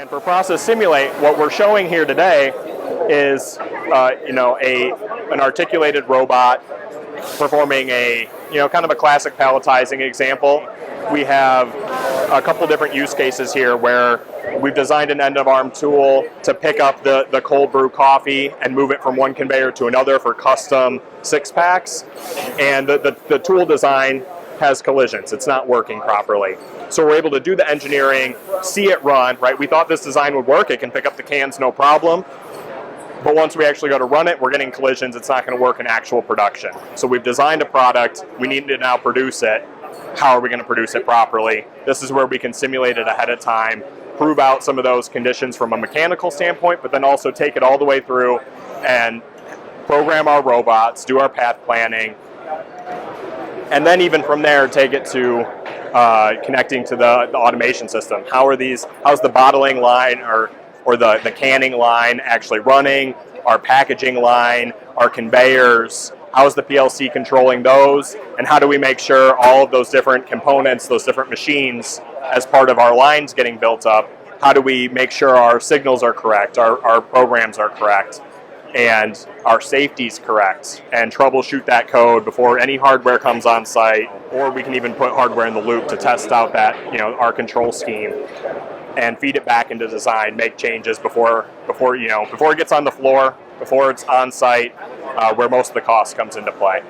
And for Process Simulate, what we're showing here today is, an articulated robot performing a, kind of a classic palletizing example. We have a couple different use cases here where we've designed an end-of-arm tool to pick up the cold brew coffee and move it from one conveyor to another for custom six-packs. And the tool design has collisions. It's not working properly. So we're able to do the engineering, see it run, right? We thought this design would work. It can pick up the cans, no problem. But once we actually go to run it, we're getting collisions. It's not going to work in actual production. So we've designed a product. We need to now produce it. How are we going to produce it properly? This is where we can simulate it ahead of time, prove out some of those conditions from a mechanical standpoint, but then also take it all the way through and program our robots, do our path planning, and then even from there take it to connecting to the automation system. How's the bottling line or the canning line actually running, our packaging line, our conveyors, how's the PLC controlling those, and how do we make sure all of those different components, those different machines, as part of our lines getting built up, how do we make sure our signals are correct, our programs are correct, and our safety's correct, and troubleshoot that code before any hardware comes on site, or we can even put hardware in the loop to test out that, our control scheme, and feed it back into design, make changes before it gets on the floor, before it's on site, where most of the cost comes into play.